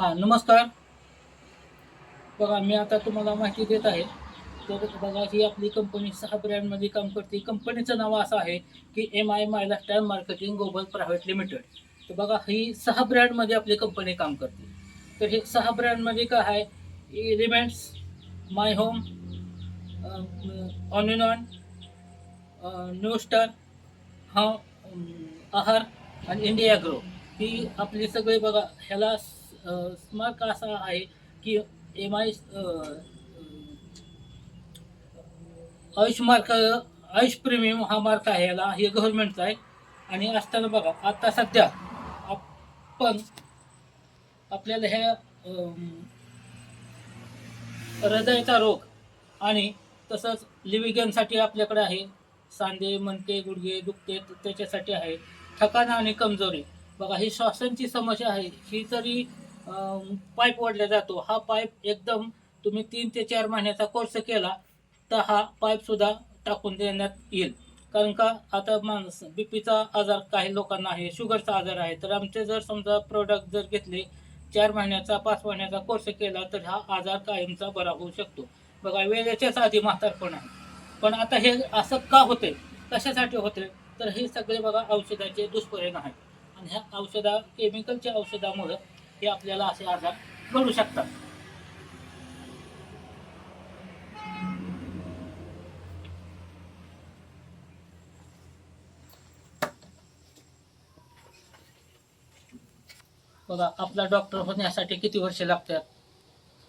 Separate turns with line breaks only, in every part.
हां, नमस्कार. बघा, मी आता तुम्हाला माहिती देत आहे. तर बघा, ही आपली कंपनी 6 ब्रँडमध्ये काम करते. कंपनीचं नाव असं आहे, की MI Mylestyle marketing global private limited. तर बघा, ही 6 ब्रँडमध्ये आपली कंपनी काम करते. तर हे 6 ब्रँडमध्ये काय आहे, elements, my home, on new star, हा आहार आणि इंडिया ग्रो. ही आपली सगळी बघा, ह्याला स्मार्क असा आहे, की M I Ayush mark, Ayush premium हा मार्क आहे याला, हे गव्हर्नमेंटचा आहे. आणि असताना बघा, आता सध्या आपण आपल्याला ह्या हृदयाचा रोग आणि तसंच लिव्हिगनसाठी आपल्याकडे आहे. सांधे, मणके, गुडघे दुखते त्याच्यासाठी आहे. थकान आणि कमजोरी, बघा ही श्वासांची समस्या आहे. ही जरी पाईप ओढला जातो, हा पाईप एकदम तुम्ही 3 ते 4 महिन्याचा कोर्स केला तर हा पाईपसुद्धा टाकून देण्यात येईल. कारण का, आता माणूस बीपीचा आजार काही लोकांना आहे, शुगरचा आजार आहे. तर आमचे जर समजा प्रोडक्ट जर घेतले, 4 महिन्याचा 5 महिन्याचा कोर्स केला तर हा आजार कायमचा बरा होऊ शकतो. बघा, वेळेच्याच आधी म्हातारपण आहे. पण आता हे असं का होते, कशासाठी होते, तर हे सगळे बघा औषधाचे दुष्परिणाम आहेत. आणि ह्या केमिकलच्या औषधामुळं हे आपल्याला असे आजार घडू शकतात. बघा, आपला डॉक्टर होण्यासाठी किती वर्षे लागतात?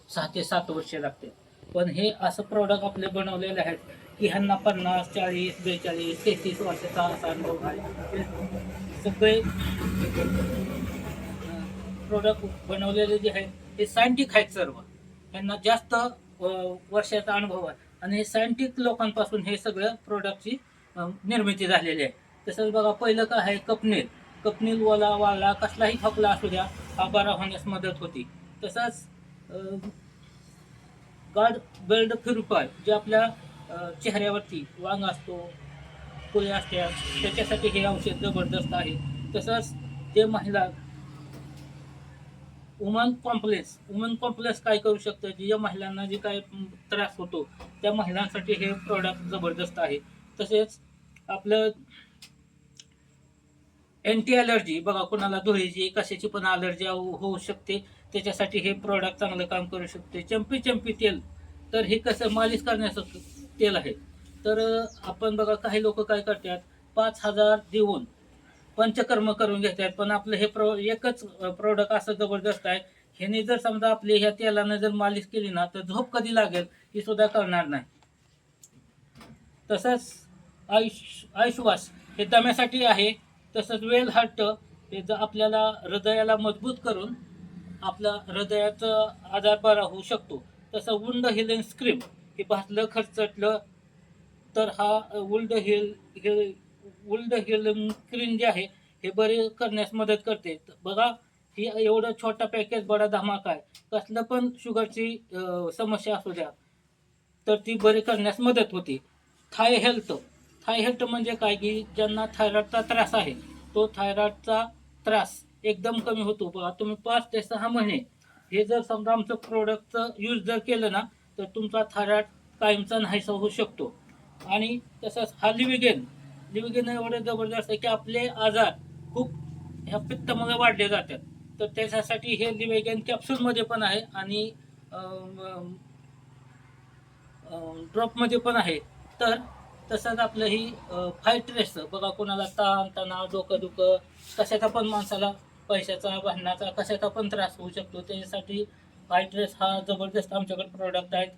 6 ते 7 वर्षे लागते. पण हे असं प्रोडक्ट आपले बनवलेले आहेत, की ह्यांना 50, 40, 42, 33 वर्षाचा असा अनुभव आहे. हे सगळे प्रोडक्ट बनवलेले जे आहेत हे सायंटिक आहेत सर्व. ह्यांना जास्त वर्षाचा अनुभव आहे. आणि हे सायंटिक लोकांपासून हे सगळं प्रोडक्टची निर्मिती झालेली आहे. तसंच बघा, पहिलं काय आहे, कपनील. कपनील ओला वाळला कसलाही खोकला असू द्या, हा बरा होण्यास मदत होती. तसंच गॉड बेल्ड प्युरिफाय, जे आपल्या चेहऱ्यावरती वांग असतो, पुळे असतात, त्याच्यासाठी हे औषध जबरदस्त आहे. तसंच जे महिला वुमन कॉम्प्लेक्स काय करू शकतं, ज्या महिलांना जे काय त्रास होतो त्या महिलांसाठी हे प्रॉडक्ट जबरदस्त आहे. तसेच आपलं अँटी अलर्जी, बघा कोणाला धुळीची कशाची पण अलर्जी होऊ शकते, त्याच्यासाठी हे प्रॉडक्ट चांगलं काम करू शकते. चंपी चंपी तेल, तर हे कसं मालिश करण्याचं तेल आहे. तर आपण बघा, काही लोक काय करतात, 5,000 देऊन पंचकर्म करून घेतात. पण आपलं हे एकच प्रोडक्ट असं जबरदस्त आहे, ह्याने जर समजा आपली ह्या तेलानं जर मालिश केली ना, तर झोप कधी लागेल ही सुद्धा कळणार नाही. तसंच आयुष्वास हे दम्यासाठी आहे. तसंच वेल हार्ट हे आपल्याला हृदयाला मजबूत करून आपला हृदयाचा आजार बरा होऊ शकतो. तसं वुंड हिलिंग स्क्रीम, हे भाजलं खरचटलं तर हा वुल्ड हिलिंग क्रीम जे आहे हे बरे करण्यास मदत करते. बघा, ही एवढं छोटा पॅकेज बडा धमाका आहे. कसलं पण शुगरची समस्या असू द्या तर ती बरी करण्यास मदत होते. थाय हेल्थ. थाय हेल्थ म्हणजे काय, की ज्यांना थायरॉइडचा त्रास आहे, तो थायरॉइडचा त्रास एकदम कमी होतो. बघा, तुम्ही 5 ते 6 महिने हे जर समजा आमचं प्रोडक्टचं यूज जर केलं ना, तर तुमचा थायरॉइड कायमचा नाहीसा होऊ शकतो. आणि तसंच हा लिव्हिगेन एवढं जबरदस्त आहे, की आपले आजार खूप ह्या पित्तामुळे वाढले जातात. तर त्याच्यासाठी हे लिव्हिगेन कॅप्सूलमध्ये पण आहे आणि ड्रॉपमध्ये पण आहे. तर तसंच आपलं ही फाईट रेस, बघा कोणाला ताण तणाव डोकं दुखं कशाचा पण माणसाला, पैशाचा भांडणाचा कशाचा पण त्रास होऊ शकतो, त्याच्यासाठी फाईट रेस हा जबरदस्त आमच्याकडे प्रोडक्ट आहेत.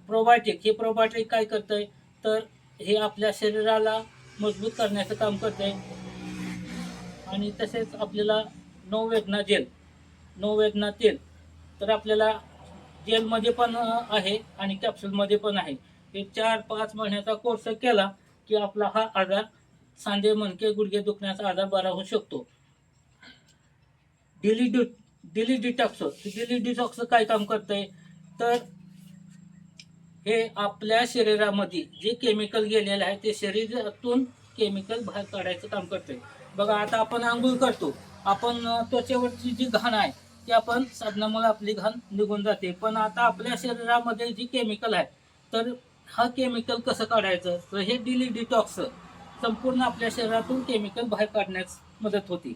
प्रोबायोटिक, हे प्रोबायोटिक काय करतंय, तर हे आपल्या शरीराला मजबूत करण्याचं काम करतंय. आणि तसेच आपल्याला नो वेदना जेल, नो वेदना तेल, तर आपल्याला जेलमध्ये पण आहे आणि कॅप्सूलमध्ये पण आहे. हे 4-5 महिन्याचा कोर्स केला की आपला हा आजार, सांधे मणके गुडघे दुखण्याचा आजार बरा होऊ शकतो. डेली डि डेली डिटॉक्स, डेली डिटॉक्स काय काम करतंय, तर हे आपल्या शरीरामध्ये जे केमिकल गेलेले आहे ते शरीरातून केमिकल बाहेर काढायचं काम करतंय. बघा, आता आपण आंघोळ करतो, आपण त्वचेवरची जी घाण आहे की आपण साधनामुळे आपली घाण निघून जाते. पण आता आपल्या शरीरामध्ये जी केमिकल आहे, तर हा केमिकल कसं काढायचं, तर हे डेली डिटॉक्स संपूर्ण आपल्या शरीरातून केमिकल बाहेर काढण्यास मदत होती.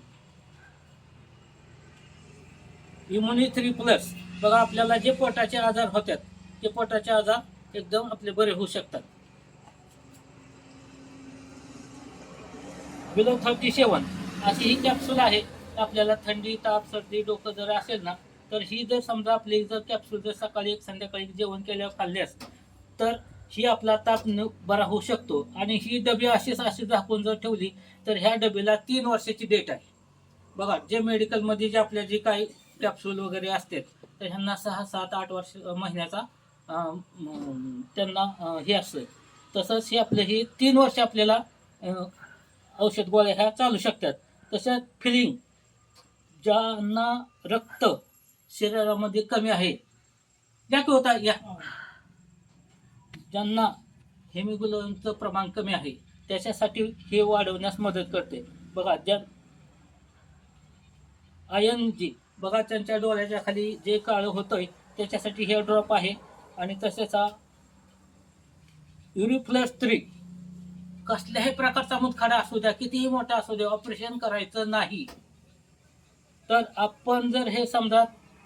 इम्युनी 3+ बघा, आपल्याला जे पोटाचे आजार होतात ते पोटाचे आजार एकदम आपले बरे होऊ शकतात. बिलो 37 अशी ही कॅप्सूल आहे. आपल्याला थंडी, ताप, सर्दी, डोकं जर असेल ना, तर ही जर समजा आपली जर कॅप्सूल जर सकाळी एक संध्याकाळी जेवण केल्यावर खाल्ल्यास, तर ही आपला ताप बरा होऊ शकतो. आणि ही डबी अशी झाकून जर ठेवली, तर ह्या डबीला 3 वर्षाची डेट आहे. बघा, जे मेडिकलमध्ये जे आपल्या जे काही कॅप्सूल वगैरे असतात, तर ह्यांना 6, 7, 8 महिन्याचा त्यांना हे असतं. तसंच हे आपलं हे 3 वर्ष आपल्याला औषध गोळ्या ह्या चालू शकतात. तसंच फिलिंग, ज्यांना रक्त शरीरामध्ये कमी आहे, ज्या की होता या ज्यांना हेमोग्लोबिनचं प्रमाण कमी आहे, त्याच्यासाठी हे वाढवण्यास मदत करते. बघा, ज्या आयन जी बघा, त्यांच्या डोळ्याच्या खाली जे काळं होतंय त्याच्यासाठी हे ड्रॉप आहे. आणि तसेच हा युरिफ्लस 3, कसल्याही प्रकारचा मुतखडा असू द्या, कितीही मोठा असू द्या, ऑपरेशन करायचं नाही. तर आपण जर हे समजा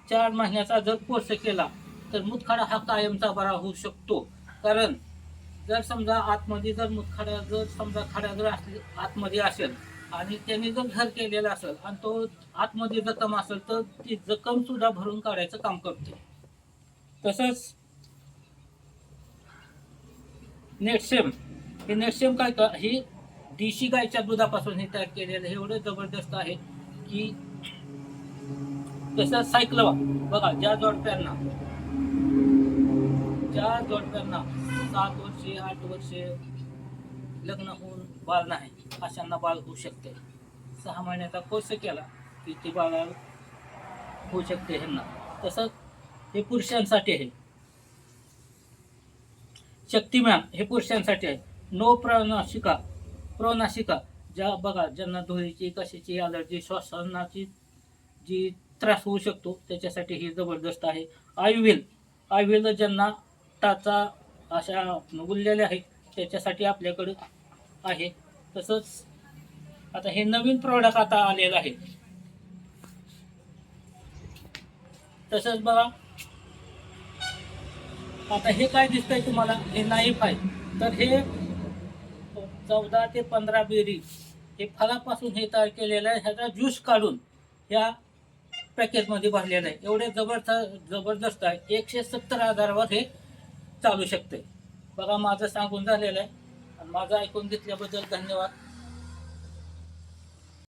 4 महिन्याचा जर कोर्स केला, तर मुतखडा हा कायमचा बरा होऊ शकतो. कारण जर समजा आतमध्ये जर मुतखडा जर समजा खडा जर आतमध्ये असेल आणि त्याने जर घर केलेलं असेल आणि तो आतमध्ये जखम असेल, तर ती जखम सुद्धा भरून काढायचं काम करते. तसंच नेटसेम, हे नेटसेम काय का, ही देशी गायच्या दुधापासून हे तयार केलेलं हे एवढं जबरदस्त आहे की. तसंच सायक्लवा बघा, ज्या जोडप्यांना 7 वर्षे 8 वर्षे लग्न होऊन बाळ नाही, अशांना बाळ होऊ शकते. 6 महिन्याचा कोर्स केला की ती बाळ होऊ शकते ह्यांना. तसंच हे पुरुषांसाठी आहे. शक्तिमान हे पुरुषांसाठी आहे. नो प्रोनाशिका ज्या बघा, ज्यांना धुळीची, कशाची अलर्जी, श्वासनाची जी त्रास होऊ शकतो, त्याच्यासाठी हे जबरदस्त आहे. आयव्हील ज्यांना टाचा अशा उरलेल्या आहेत, त्याच्यासाठी आपल्याकडे आहे. तसंच आता हे नवीन प्रॉडक्ट आता आलेलं आहे. तसंच बघा, आता हे काय दिसतंय तुम्हाला, हे नाईफ आहे. तर हे 14 ते 15 बेरी हे फळापासून हे तयार केलेलं आहे. ह्याचा ज्यूस काढून ह्या पॅकेटमध्ये भरलेलं आहे. एवढे जबरदस्त आहे. 170,000वर हे चालू शकते. बघा, माझं सांगून झालेलं आहे. माझं ऐकून घेतल्याबद्दल धन्यवाद.